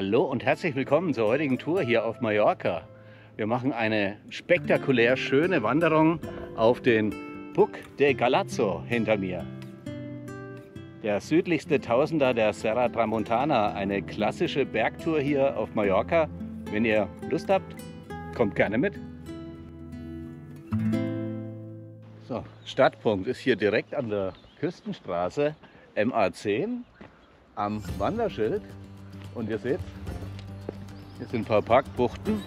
Hallo und herzlich willkommen zur heutigen Tour hier auf Mallorca. Wir machen eine spektakulär schöne Wanderung auf den Puig de Galazo hinter mir. Der südlichste Tausender der Serra Tramontana, eine klassische Bergtour hier auf Mallorca. Wenn ihr Lust habt, kommt gerne mit. So, Startpunkt ist hier direkt an der Küstenstraße MA10 am Wanderschild. Und ihr seht, hier sind ein paar Parkbuchten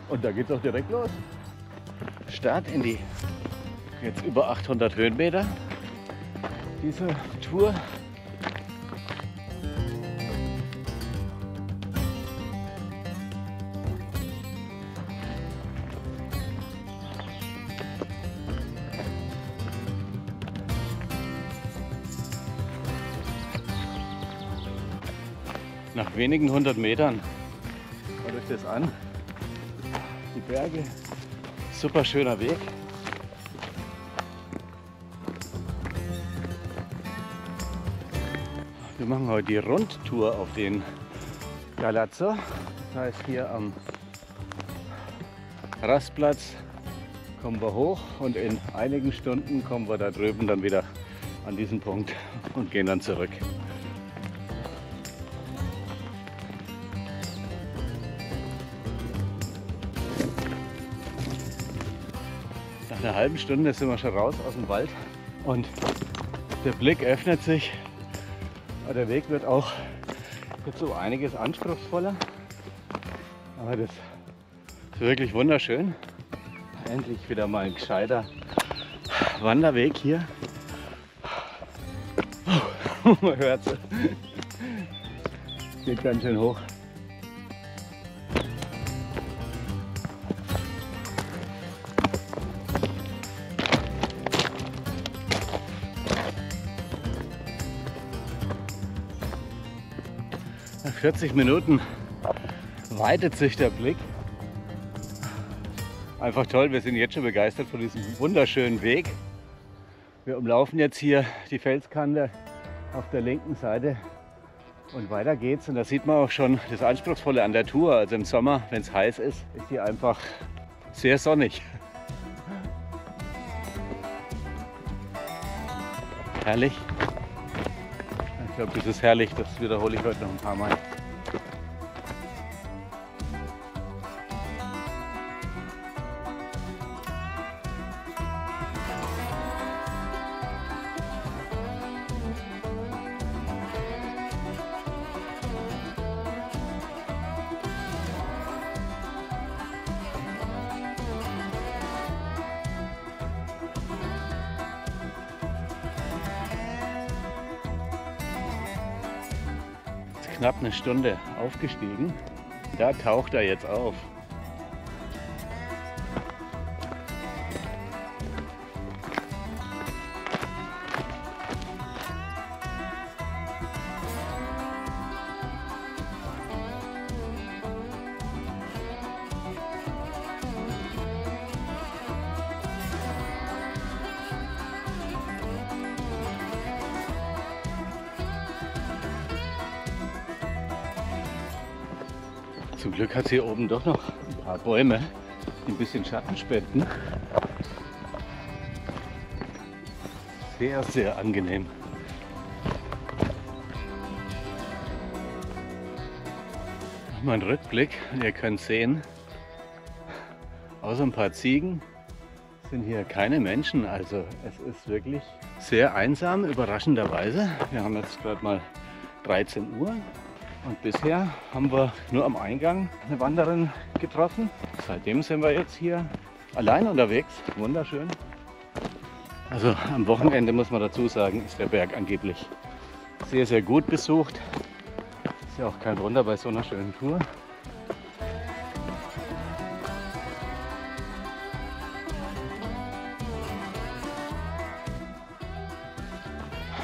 und da geht es auch direkt los. Start in die jetzt über 800 Höhenmeter dieser Tour. Nach wenigen 100 Metern schaut euch das an. Die Berge, super schöner Weg. Wir machen heute die Rundtour auf den Galazo. Das heißt, hier am Rastplatz kommen wir hoch und in einigen Stunden kommen wir da drüben dann wieder an diesen Punkt und gehen dann zurück. Nach einer halben Stunde sind wir schon raus aus dem Wald und der Blick öffnet sich. Der Weg wird auch jetzt so einiges anspruchsvoller, aber das ist wirklich wunderschön. Endlich wieder mal ein gescheiter Wanderweg hier. Man hört es. Geht ganz schön hoch. Nach 40 Minuten weitet sich der Blick. Einfach toll, wir sind jetzt schon begeistert von diesem wunderschönen Weg. Wir umlaufen jetzt hier die Felskante auf der linken Seite und weiter geht's. Und da sieht man auch schon das Anspruchsvolle an der Tour. Also im Sommer, wenn es heiß ist, ist hier einfach sehr sonnig. Herrlich. Ich glaube, das ist herrlich, das wiederhole ich heute noch ein paar Mal. Knapp eine Stunde aufgestiegen. Da taucht er jetzt auf. Zum Glück hat es hier oben doch noch ein paar Bäume, die ein bisschen Schatten spenden. Sehr, sehr angenehm. Nochmal ein Rückblick und ihr könnt sehen, außer ein paar Ziegen sind hier keine Menschen. Also es ist wirklich sehr einsam, überraschenderweise. Wir haben jetzt gerade mal 13 Uhr. Und bisher haben wir nur am Eingang eine Wanderin getroffen. Seitdem sind wir jetzt hier allein unterwegs. Wunderschön. Also am Wochenende muss man dazu sagen, ist der Berg angeblich sehr, sehr gut besucht. Ist ja auch kein Wunder bei so einer schönen Tour.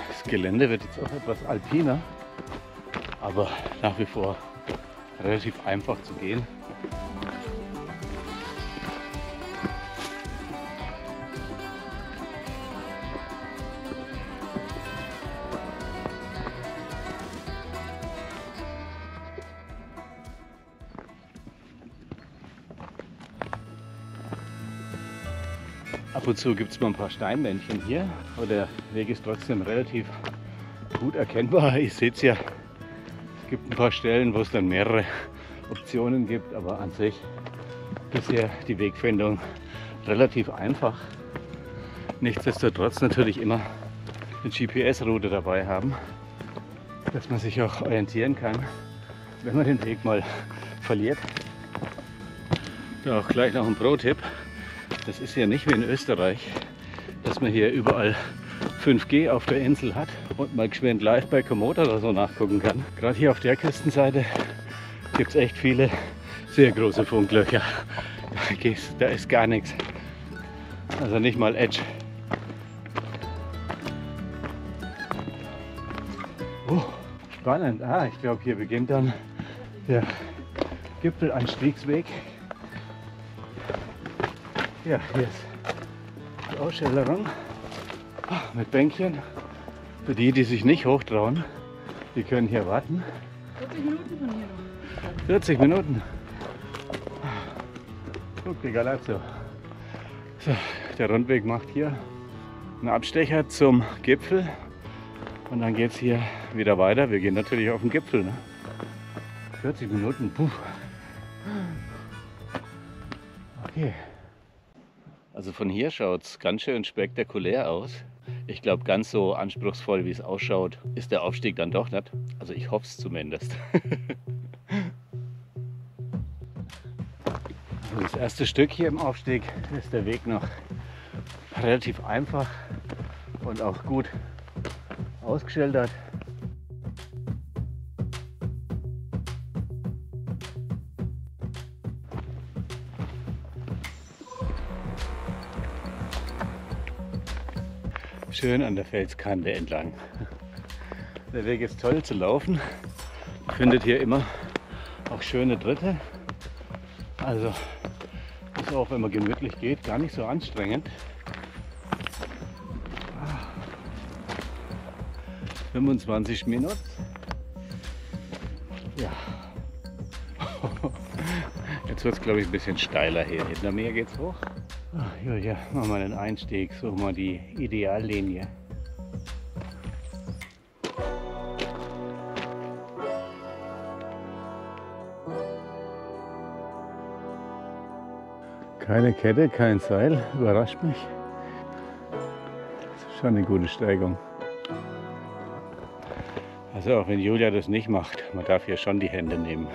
Das Gelände wird jetzt auch etwas alpiner. Aber nach wie vor relativ einfach zu gehen. Ab und zu gibt es mal ein paar Steinmännchen hier, aber der Weg ist trotzdem relativ gut erkennbar. Ihr seht es ja, es gibt ein paar Stellen, wo es dann mehrere Optionen gibt, aber an sich bisher die Wegfindung relativ einfach. Nichtsdestotrotz natürlich immer eine GPS-Route dabei haben, dass man sich auch orientieren kann, wenn man den Weg mal verliert. Da auch gleich noch ein Pro-Tipp. Das ist ja nicht wie in Österreich, dass man hier überall 5G auf der Insel hat und mal geschwind live bei Komoot oder so nachgucken kann. Gerade hier auf der Küstenseite gibt es echt viele sehr große Funklöcher. Da ist gar nichts. Also nicht mal Edge. Spannend. Ich glaube, hier beginnt dann der Gipfelanstiegsweg. Ja, hier ist die Ausschilderung mit Bänkchen. Für die, die sich nicht hochtrauen, die können hier warten. 40 Minuten von hier noch. 40 Minuten. Guck, die Galazzo. So, der Rundweg macht hier einen Abstecher zum Gipfel und dann geht es hier wieder weiter. Wir gehen natürlich auf den Gipfel. Ne? 40 Minuten, puh. Okay. Also von hier schaut es ganz schön spektakulär aus. Ich glaube, ganz so anspruchsvoll, wie es ausschaut, ist der Aufstieg dann doch nicht. Also ich hoffe es zumindest. Also das erste Stück hier im Aufstieg ist der Weg noch relativ einfach und auch gut ausgeschildert. Schön an der Felskante entlang. Der Weg ist toll zu laufen. Man findet hier immer auch schöne Tritte. Also ist auch, wenn man gemütlich geht, gar nicht so anstrengend. 25 Minuten. Ja. Jetzt wird es, glaube ich, ein bisschen steiler hier. Hinter mir geht's hoch. Julia, machen wir einen Einstieg, suchen wir die Ideallinie. Keine Kette, kein Seil, überrascht mich. Das ist schon eine gute Steigung. Also auch wenn Julia das nicht macht, man darf hier schon die Hände nehmen.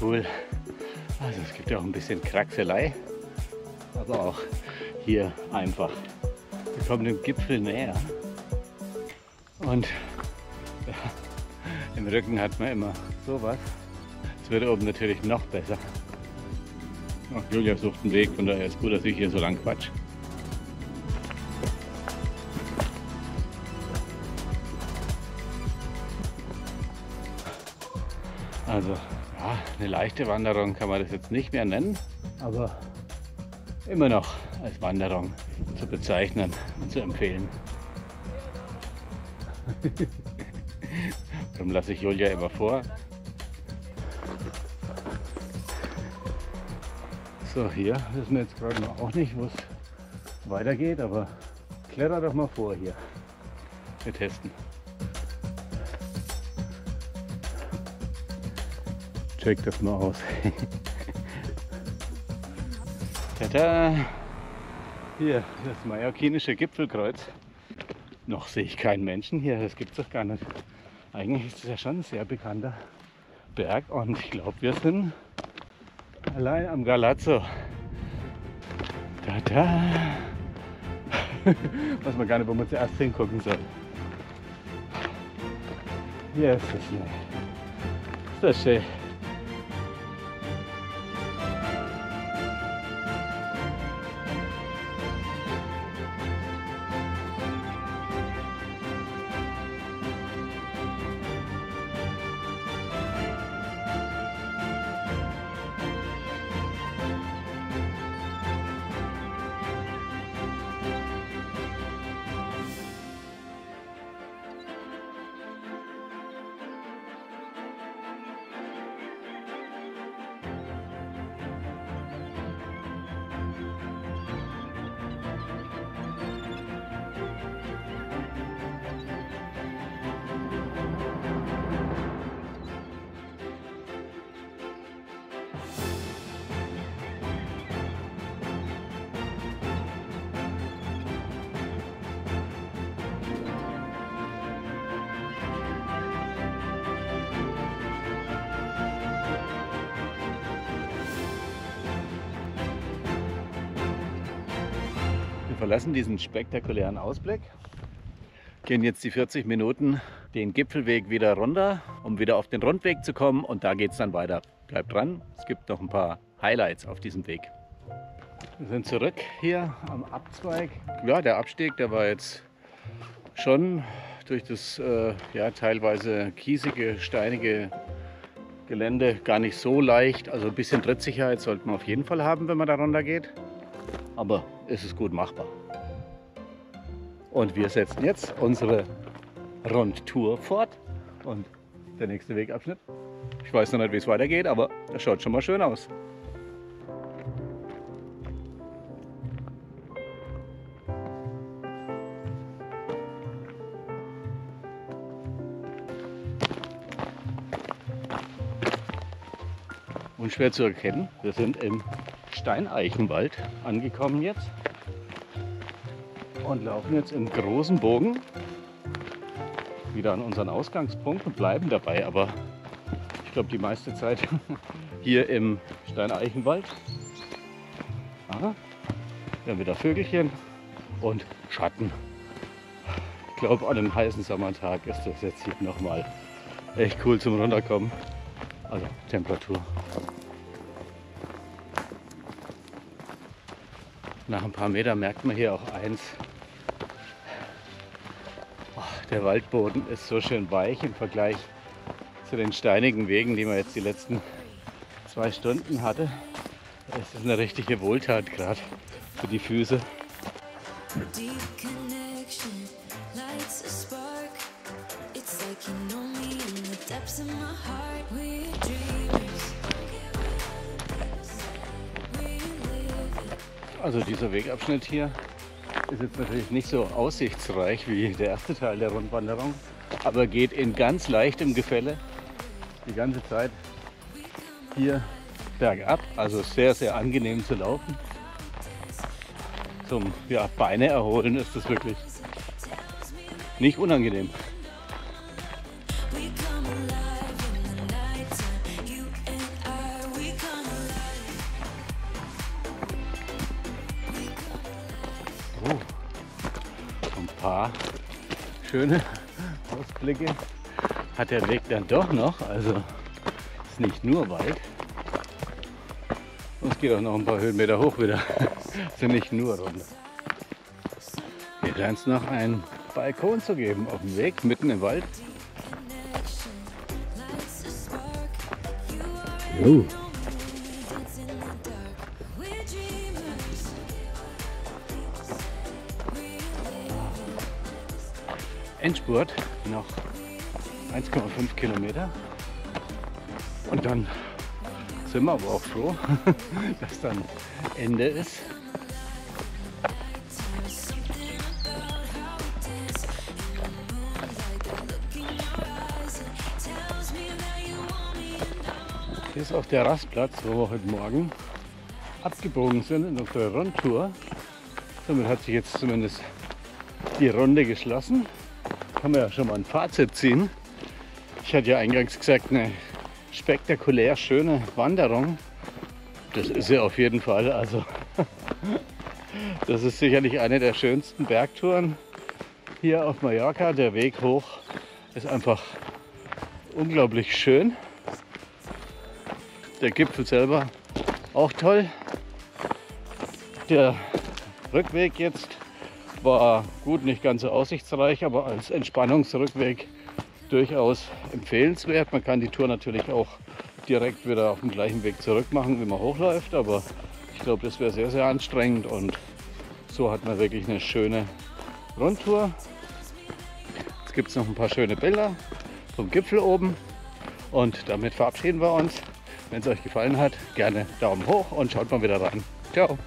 Cool. Also es gibt ja auch ein bisschen Kraxelei, aber auch hier einfach. Wir kommen dem Gipfel näher und ja, im Rücken hat man immer sowas. Es wird oben natürlich noch besser. Ach, Julia sucht einen Weg, von daher ist gut, dass ich hier so lang quatsch. Also ja, eine leichte Wanderung kann man das jetzt nicht mehr nennen, aber immer noch als Wanderung zu bezeichnen und zu empfehlen. Darum lasse ich Julia immer vor. So, hier wissen wir jetzt gerade noch auch nicht, wo es weitergeht, aber kletter doch mal vor hier. Wir testen. Check das mal aus. Tada! Hier, das mallorquinische Gipfelkreuz. Noch sehe ich keinen Menschen hier, das gibt es doch gar nicht. Eigentlich ist es ja schon ein sehr bekannter Berg und ich glaube, wir sind allein am Galazzo. Tada! Weiß man gar nicht, wo man zuerst hingucken soll. Hier ist es nicht. Ist das schön. verlassen diesen spektakulären Ausblick, gehen jetzt die 40 Minuten den Gipfelweg wieder runter, um wieder auf den Rundweg zu kommen, und da geht es dann weiter. Bleibt dran, es gibt noch ein paar Highlights auf diesem Weg. Wir sind zurück hier am Abzweig. Ja, der Abstieg, der war jetzt schon durch das teilweise kiesige, steinige Gelände gar nicht so leicht. Also ein bisschen Trittsicherheit sollte man auf jeden Fall haben, wenn man da runter geht. Aber es ist gut machbar. Und wir setzen jetzt unsere Rundtour fort. Und der nächste Wegabschnitt, ich weiß noch nicht, wie es weitergeht, aber das schaut schon mal schön aus. Unschwer zu erkennen, wir sind im Steineichenwald angekommen jetzt und laufen jetzt im großen Bogen wieder an unseren Ausgangspunkt und bleiben dabei, aber ich glaube die meiste Zeit hier im Steineichenwald. Aha, wir haben wieder Vögelchen und Schatten. Ich glaube, an einem heißen Sommertag ist das jetzt hier nochmal echt cool zum Runterkommen. Also Temperatur. Nach ein paar Metern merkt man hier auch eins. Oh, der Waldboden ist so schön weich im Vergleich zu den steinigen Wegen, die man jetzt die letzten 2 Stunden hatte. Es ist eine richtige Wohltat gerade für die Füße. Also dieser Wegabschnitt hier ist jetzt natürlich nicht so aussichtsreich wie der erste Teil der Rundwanderung, aber geht in ganz leichtem Gefälle die ganze Zeit hier bergab. Also sehr, sehr angenehm zu laufen. Zum Beine erholen ist das wirklich nicht unangenehm. Ein paar schöne Ausblicke hat der Weg dann doch noch, also ist nicht nur weit. Und es geht auch noch ein paar Höhenmeter hoch wieder, sind nicht nur runter. Hier scheint es noch einen Balkon zu geben auf dem Weg mitten im Wald. Jo. Endspurt, noch 1,5 Kilometer, und dann sind wir aber auch froh, dass dann Ende ist. Hier ist auch der Rastplatz, wo wir heute Morgen abgebogen sind in unserer Rundtour. Somit hat sich jetzt zumindest die Runde geschlossen. Kann man ja schon mal ein Fazit ziehen. Ich hatte ja eingangs gesagt, eine spektakulär schöne Wanderung. Das ist sie auf jeden Fall. Also das ist sicherlich eine der schönsten Bergtouren hier auf Mallorca. Der Weg hoch ist einfach unglaublich schön. Der Gipfel selber auch toll. Der Rückweg jetzt war gut, nicht ganz so aussichtsreich, aber als Entspannungsrückweg durchaus empfehlenswert. Man kann die Tour natürlich auch direkt wieder auf dem gleichen Weg zurück machen, wie man hochläuft, aber ich glaube, das wäre sehr, sehr anstrengend, und so hat man wirklich eine schöne Rundtour. Jetzt gibt es noch ein paar schöne Bilder vom Gipfel oben, und damit verabschieden wir uns. Wenn es euch gefallen hat, gerne Daumen hoch und schaut mal wieder rein. Ciao!